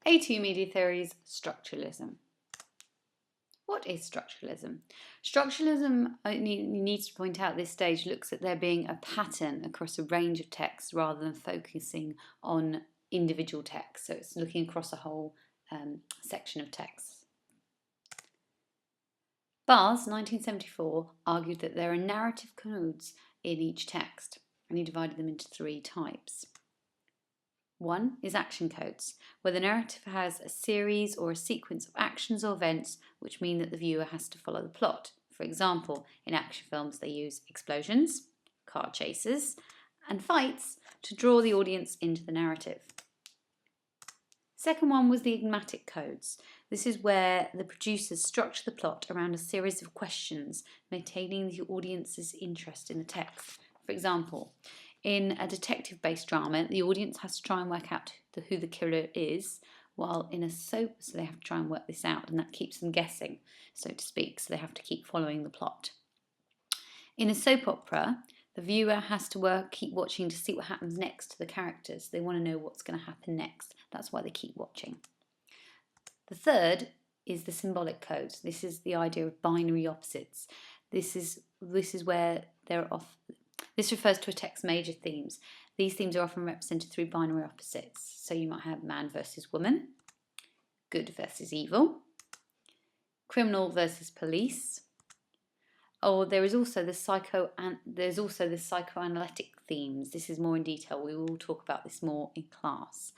A2 Media Theories, Structuralism. What is structuralism? Structuralism, needs to point out at this stage, looks at there being a pattern across a range of texts rather than focusing on individual texts. So it's looking across a whole section of texts. Bars, 1974, argued that there are narrative codes in each text, and he divided them into three types. One is action codes, where the narrative has a series or a sequence of actions or events which mean that the viewer has to follow the plot. For example, in action films they use explosions, car chases, and fights to draw the audience into the narrative. Second one was the enigmatic codes. This is where the producers structure the plot around a series of questions, maintaining the audience's interest in the text. For example, in a detective-based drama, the audience has to try and work out who the killer is, while in a soap, so they have to try and work this out, and that keeps them guessing, so to speak, so they have to keep following the plot. In a soap opera, the viewer has to keep watching to see what happens next to the characters. They want to know what's going to happen next. That's why they keep watching. The third is the symbolic codes. This is the idea of binary opposites. This is where this refers to a text's major themes. These themes are often represented through binary opposites. So you might have man versus woman, good versus evil, criminal versus police. Or there's also the psychoanalytic themes. This is more in detail. We will talk about this more in class.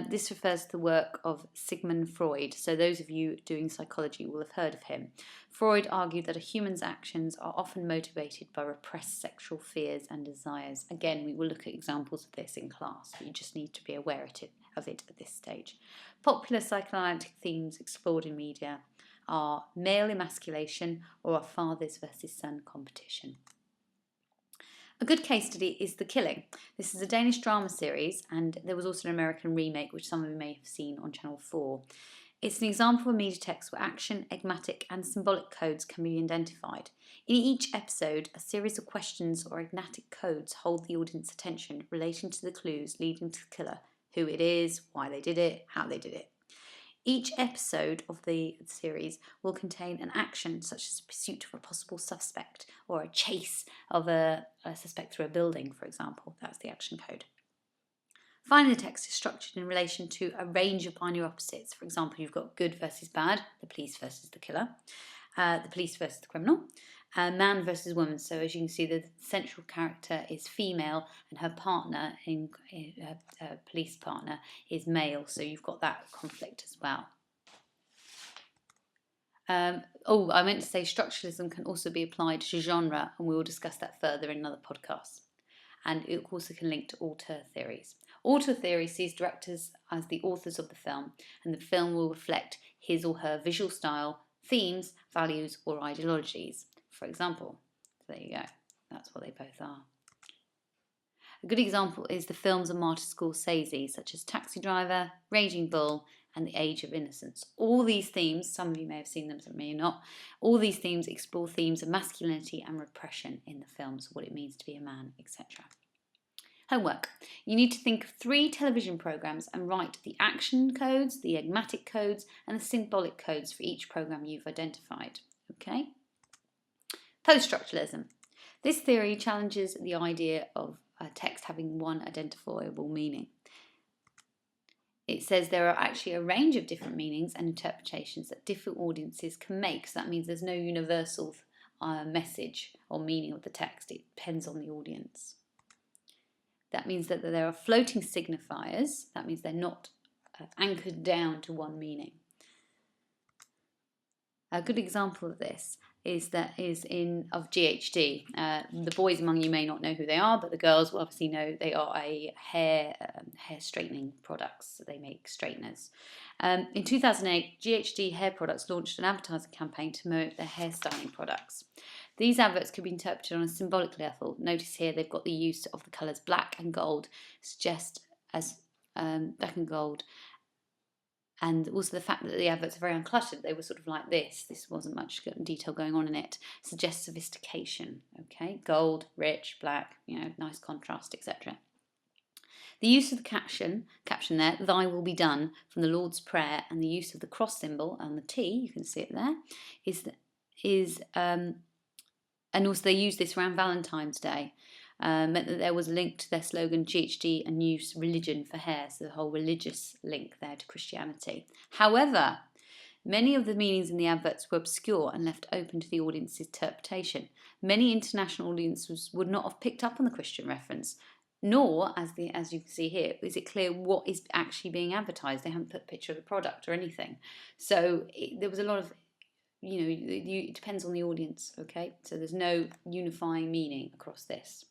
This refers to the work of Sigmund Freud. So those of you doing psychology will have heard of him. Freud argued that a human's actions are often motivated by repressed sexual fears and desires. Again, we will look at examples of this in class. But you just need to be aware of it at this stage. Popular psychoanalytic themes explored in media are male emasculation or a fathers versus son competition. A good case study is The Killing. This is a Danish drama series, and there was also an American remake which some of you may have seen on Channel 4. It's an example of a media text where action, enigmatic and symbolic codes can be identified. In each episode, a series of questions or enigmatic codes hold the audience's attention relating to the clues leading to the killer, who it is, why they did it, how they did it. Each episode of the series will contain an action such as a pursuit of a possible suspect or a chase of a suspect through a building, for example. That's the action code. Finally, the text is structured in relation to a range of binary opposites. For example, you've got good versus bad, the police versus the killer, the police versus the criminal, man versus woman. So as you can see, the central character is female and her partner, her police partner, is male. So you've got that conflict as well. I meant to say structuralism can also be applied to genre, and we will discuss that further in another podcast. And it also can link to auteur theories. Auteur theory sees directors as the authors of the film, and the film will reflect his or her visual style, themes, values, or ideologies. For example, there you go, that's what they both are. A good example is the films of Martin Scorsese, such as Taxi Driver, Raging Bull, and The Age of Innocence. All these themes, some of you may have seen them, some may not, all these themes explore themes of masculinity and repression in the films, what it means to be a man, etc. Homework. You need to think of 3 television programmes and write the action codes, the enigmatic codes, and the symbolic codes for each programme you've identified. Okay? Post-Structuralism. This theory challenges the idea of a text having one identifiable meaning. It says there are actually a range of different meanings and interpretations that different audiences can make. So that means there's no universal message or meaning of the text. It depends on the audience. That means that there are floating signifiers. That means they're not anchored down to one meaning. A good example of this is of GHD. The boys among you may not know who they are, but the girls will obviously know they are a hair straightening products. They make straighteners. In 2008, GHD hair products launched an advertising campaign to promote their hairstyling products. These adverts could be interpreted on a symbolic level. Notice here they've got the use of the colours black and gold, black and gold. And also the fact that the adverts are very uncluttered, they were sort of like this. This wasn't much detail going on in it. Suggests sophistication. Okay, gold, rich, black, nice contrast, etc. The use of the caption there, thy will be done, from the Lord's Prayer, and the use of the cross symbol and the T, you can see it there, and also they use this around Valentine's Day, meant that there was a link to their slogan GHD, a new religion for hair, so the whole religious link there to Christianity. However, many of the meanings in the adverts were obscure and left open to the audience's interpretation. Many international audiences would not have picked up on the Christian reference, nor, as you can see here, is it clear what is actually being advertised. They haven't put a picture of the product or anything. So there was a lot of, it depends on the audience, okay? So there's no unifying meaning across this.